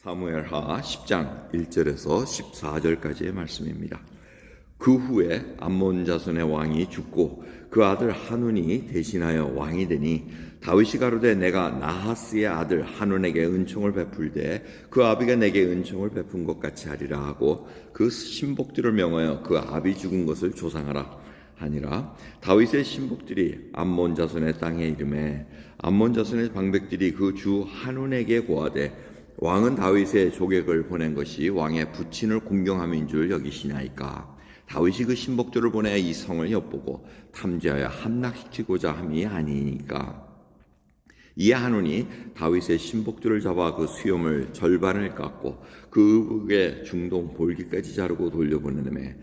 사무엘하 10장 1절에서 14절까지의 말씀입니다. 그 후에 암몬 자손의 왕이 죽고 그 아들 한운이 대신하여 왕이 되니 다윗이 가로되 내가 나하스의 아들 한운에게 은총을 베풀되 그 아비가 내게 은총을 베푼 것 같이 하리라 하고 그 신복들을 명하여 그 아비 죽은 것을 조상하라 하니라. 다윗의 신복들이 암몬 자손의 땅에 이르매 암몬 자손의 방백들이 그 주 한운에게 고하되 왕은 다윗의 조객을 보낸 것이 왕의 부친을 공경함인 줄 여기시나이까. 다윗이 그 신복들을 보내 이 성을 엿보고 탐지하여 함락시키고자 함이 아니니까. 이에 한운이 다윗의 신복들을 잡아 그 수염을 절반을 깎고 그 의복의 중동 볼기까지 자르고 돌려보내매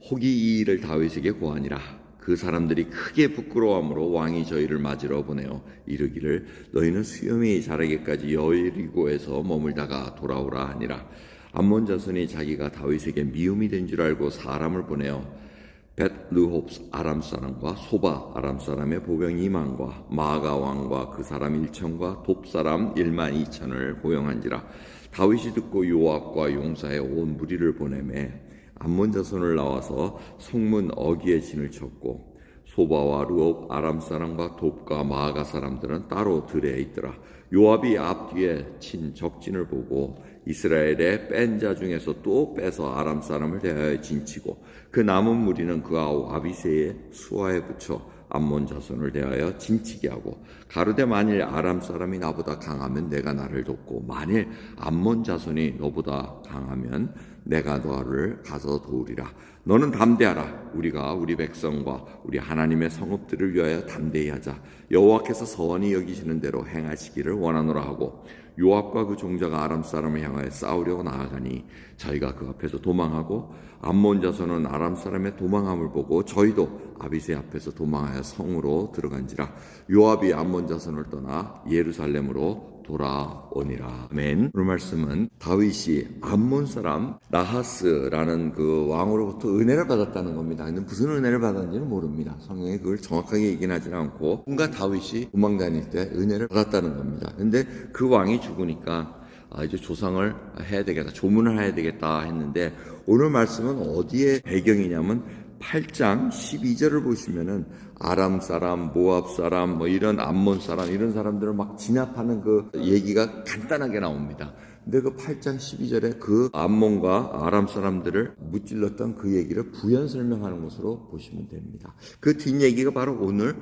혹이 이 일을 다윗에게 고하니라. 그 사람들이 크게 부끄러워함으로 왕이 저희를 맞으러 보내어 이르기를 너희는 수염이 자라기까지 여리고에서 머물다가 돌아오라 하니라. 암몬 자손이 자기가 다윗에게 미움이 된 줄 알고 사람을 보내어 벳르홉 아람 사람과 소바 아람 사람의 보병 2만과 마아가 왕과 그 사람 1천과 돕 사람 1만 2천을 고용한지라. 다윗이 듣고 요압과 용사의 온 무리를 보내매 암몬 자손을 나와서 성문 어귀에 진을 쳤고 소바와 르홉 아람 사람과 돕과 마아가 사람들은 따로 들에 있더라. 요압이 앞뒤에 친 적진을 보고 이스라엘의 뺀 자 중에서 또 빼서 아람 사람을 대하여 진치고 그 남은 무리는 그 아우 아비새의 수하에 붙여 암몬 자손을 대하여 진치게 하고 가로되 만일 아람 사람이 나보다 강하면 내가 나를 돕고 만일 암몬 자손이 너보다 강하면 내가 너를 가서 도우리라. 너는 담대하라. 우리가 우리 백성과 우리 하나님의 성읍들을 위하여 담대히 하자. 여호와께서 선히 여기시는 대로 행하시기를 원하노라 하고 요압과 그 종자가 아람 사람을 향하여 싸우려고 나아가니 저희가 그 앞에서 도망하고 암몬 자손은 아람 사람의 도망함을 보고 저희도 아비새 앞에서 도망하여 성으로 들어간지라. 요압이 암몬 자손을 떠나 예루살렘으로 돌아오니라. 아멘. 오늘 말씀은 다윗이 암몬 사람 나하스라는 그 왕으로부터 은혜를 받았다는 겁니다. 근데 무슨 은혜를 받았는지는 모릅니다. 성경에 그걸 정확하게 얘기는 하지 않고 뭔가 다윗이 도망 다닐 때 은혜를 받았다는 겁니다. 근데 그 왕이 죽으니까 이제 조상을 해야 되겠다, 조문을 해야 되겠다 했는데 오늘 말씀은 어디에 배경이냐면 8장 12절을 보시면은 아람 사람, 모압 사람, 이런 암몬 사람, 이런 사람들을 막 진압하는 그 얘기가 간단하게 나옵니다. 근데 그 8장 12절에 그 암몬과 아람 사람들을 무찔렀던 그 얘기를 부연 설명하는 것으로 보시면 됩니다. 그 뒷얘기가 바로 오늘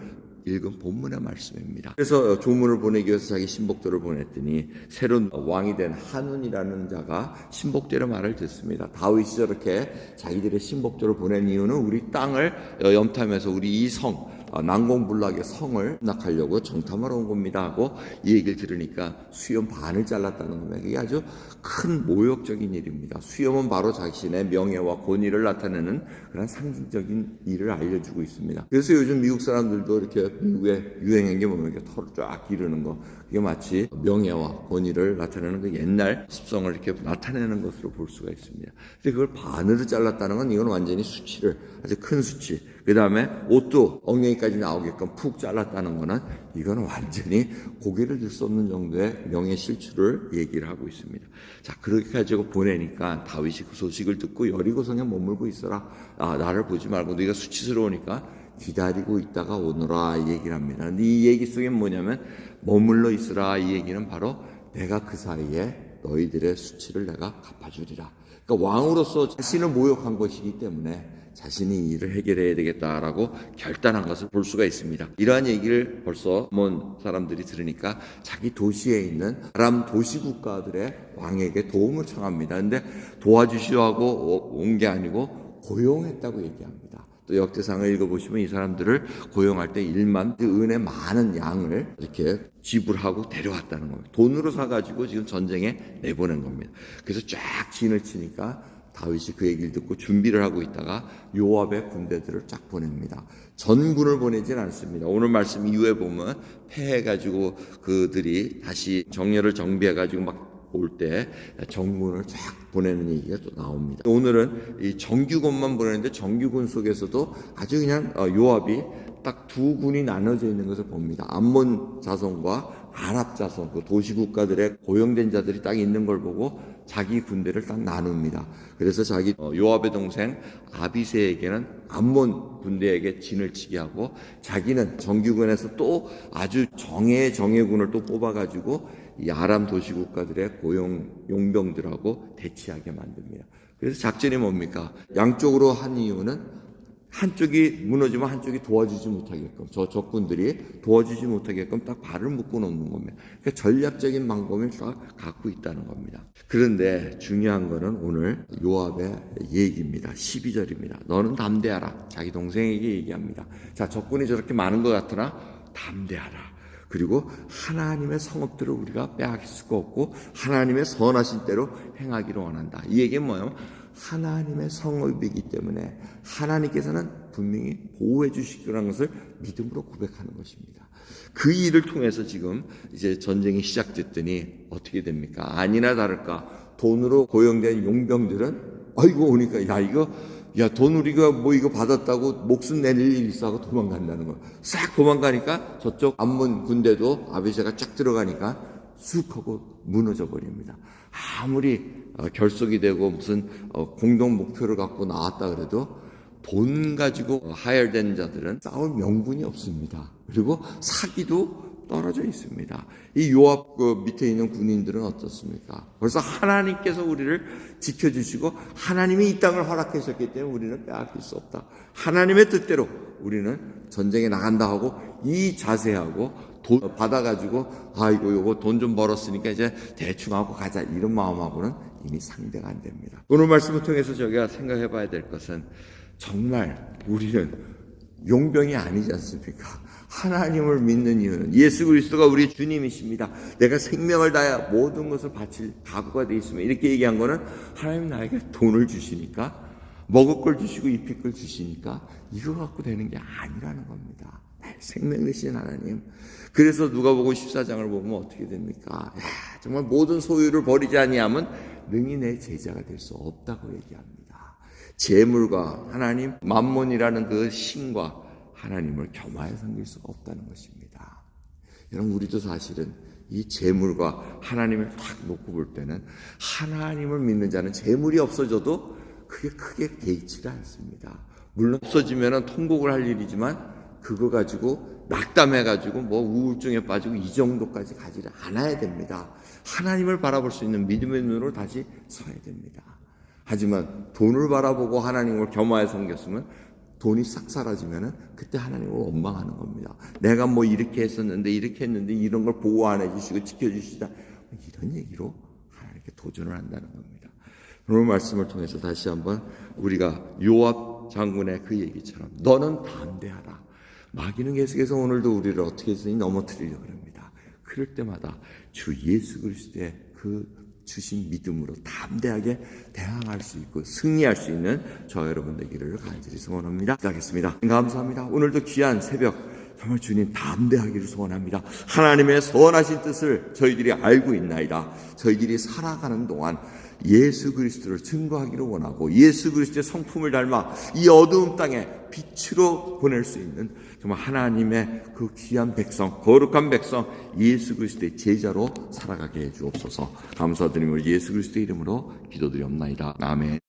읽은 본문의 말씀입니다. 그래서 조문을 보내기 위해서 자기 신복들을 보냈더니 새로운 왕이 된 한운이라는 자가 신복들의 말을 듣습니다. 다윗이 저렇게 자기들의 신복들을 보낸 이유는 우리 땅을 염탐해서 우리 이 성, 난공불락의 성을 낙하려고 정탐하러 온 겁니다 하고 이 얘기를 들으니까 수염 반을 잘랐다는 겁니다. 이게 아주 큰 모욕적인 일입니다. 수염은 바로 자신의 명예와 권위를 나타내는 그런 상징적인 일을 알려주고 있습니다. 그래서 요즘 미국 사람들도 이렇게 미국에 유행한 게 뭐냐면 이렇게 털을 쫙 기르는 거, 그게 마치 명예와 권위를 나타내는 그 옛날 습성을 이렇게 나타내는 것으로 볼 수가 있습니다. 근데 그걸 반으로 잘랐다는 건 이건 완전히 수치를, 아주 큰 수치. 그 다음에 옷도 엉덩이까지 나오게끔 푹 잘랐다는 거는 이거는 완전히 고개를 들 수 없는 정도의 명예 실추를 얘기를 하고 있습니다. 자, 그렇게 가지고 보내니까 다윗이 그 소식을 듣고 여리고성에 머물고 있어라. 나를 보지 말고 네가 수치스러우니까 기다리고 있다가 오너라 이 얘기를 합니다. 근데 이 얘기 속에 뭐냐면 머물러 있으라 이 얘기는 바로 내가 그 사이에 너희들의 수치를 내가 갚아주리라. 그러니까 왕으로서 자신을 모욕한 것이기 때문에 자신이 이 일을 해결해야 되겠다라고 결단한 것을 볼 수가 있습니다. 이러한 얘기를 벌써 암몬 사람들이 들으니까 자기 도시에 있는 아람 도시 국가들의 왕에게 도움을 청합니다. 근데 도와주시라고 온 게 아니고 고용했다고 얘기합니다. 또 역대상을 읽어보시면 이 사람들을 고용할 때 1만 은의 많은 양을 이렇게 지불하고 데려왔다는 겁니다. 돈으로 사가지고 지금 전쟁에 내보낸 겁니다. 그래서 쫙 진을 치니까 다윗이 그 얘기를 듣고 준비를 하고 있다가 요압의 군대들을 쫙 보냅니다. 전군을 보내진 않습니다. 오늘 말씀 이후에 보면 패해가지고 그들이 다시 정렬을 정비해가지고 막 올 때 정군을 쫙 보내는 얘기가 또 나옵니다. 오늘은 이 정규군만 보내는데 정규군 속에서도 아주 그냥 요압이 딱 두 군이 나눠져 있는 것을 봅니다. 암몬 자손과 아랍 자손, 그 도시 국가들의 고용된 자들이 딱 있는 걸 보고 자기 군대를 딱 나눕니다. 그래서 자기 요압의 동생 아비새에게는 암몬 군대에게 진을 치게 하고, 자기는 정규군에서 또 아주 정예군을 또 뽑아가지고 이 아람 도시 국가들의 용병들하고 대치하게 만듭니다. 그래서 작전이 뭡니까? 양쪽으로 한 이유는 한쪽이 무너지면 한쪽이 도와주지 못하게끔, 저 적군들이 도와주지 못하게끔 딱 발을 묶어 놓는 겁니다. 그러니까 전략적인 방법을 딱 갖고 있다는 겁니다. 그런데 중요한 거는 오늘 요압의 얘기입니다. 12절입니다. 너는 담대하라. 자기 동생에게 얘기합니다. 자, 적군이 저렇게 많은 것 같으나 담대하라. 그리고 하나님의 성읍들을 우리가 빼앗길 수가 없고 하나님의 선하신 대로 행하기를 원한다. 이 얘기는 뭐예요? 하나님의 성읍이기 때문에 하나님께서는 분명히 보호해 주시기라는 것을 믿음으로 고백하는 것입니다. 그 일을 통해서 지금 이제 전쟁이 시작됐더니 어떻게 됩니까? 아니나 다를까 돈으로 고용된 용병들은 아이고 오니까 돈 우리가 뭐 이거 받았다고 목숨 내릴 일 있어 하고 도망간다는 거야. 싹 도망가니까 저쪽 암몬 군대도 아비새가 쫙 들어가니까 쑥 하고 무너져 버립니다. 아무리 결속이 되고 무슨 공동 목표를 갖고 나왔다 그래도 돈 가지고 하열된 자들은 싸울 명분이 없습니다. 그리고 사기도 떨어져 있습니다. 이 요압 밑에 있는 군인들은 어떻습니까? 벌써 하나님께서 우리를 지켜주시고 하나님이 이 땅을 허락하셨기 때문에 우리는 빼앗길 수 없다. 하나님의 뜻대로 우리는 전쟁에 나간다 하고 이 자세하고 돈 받아가지고 아이고 요거 돈 좀 벌었으니까 이제 대충 하고 가자 이런 마음하고는 이미 상대가 안 됩니다. 오늘 말씀을 통해서 저희가 생각해 봐야 될 것은 정말 우리는 용병이 아니지 않습니까? 하나님을 믿는 이유는 예수 그리스도가 우리 주님이십니다. 내가 생명을 다해 모든 것을 바칠 각오가 되어 있으면 이렇게 얘기한 거는 하나님 나에게 돈을 주시니까 먹을 걸 주시고 입힐 걸 주시니까 이거 갖고 되는 게 아니라는 겁니다. 생명 되신 하나님. 그래서 누가복음 14장을 보면 어떻게 됩니까? 정말 모든 소유를 버리지 아니하면 능히 내 제자가 될 수 없다고 얘기합니다. 재물과 하나님 맘몬이라는 그 신과 하나님을 겸하여 섬길 수가 없다는 것입니다. 여러분 우리도 사실은 이 재물과 하나님을 딱 놓고 볼 때는 하나님을 믿는 자는 재물이 없어져도 그게 크게 개의치가 않습니다. 물론 없어지면 통곡을 할 일이지만 그거 가지고 낙담해가지고 뭐 우울증에 빠지고 이 정도까지 가지를 않아야 됩니다. 하나님을 바라볼 수 있는 믿음의 눈으로 다시 서야 됩니다. 하지만 돈을 바라보고 하나님을 겸하여 섬겼으면 돈이 싹 사라지면은 그때 하나님을 원망하는 겁니다. 내가 뭐 이렇게 했었는데 이렇게 했는데 이런 걸 보호 안 해주시고 지켜주시다 이런 얘기로 하나님께 도전을 한다는 겁니다. 오늘 말씀을 통해서 다시 한번 우리가 요압 장군의 그 얘기처럼 너는 담대하라. 마귀는 계속해서 오늘도 우리를 어떻게 해서든 넘어뜨리려고 합니다. 그럴 때마다 주 예수 그리스도의 그 주신 믿음으로 담대하게 대항할 수 있고 승리할 수 있는 저 여러분 되기를 간절히 소원합니다. 기도하겠습니다. 감사합니다. 오늘도 귀한 새벽 정말 주님 담대하기를 소원합니다. 하나님의 선하신 뜻을 저희들이 알고 있나이다. 저희들이 살아가는 동안 예수 그리스도를 증거하기를 원하고 예수 그리스도의 성품을 닮아 이 어두운 땅에 빛으로 보낼 수 있는 정말 하나님의 그 귀한 백성, 거룩한 백성 예수 그리스도의 제자로 살아가게 해 주옵소서. 감사드리며 예수 그리스도의 이름으로 기도드리옵나이다. 아멘.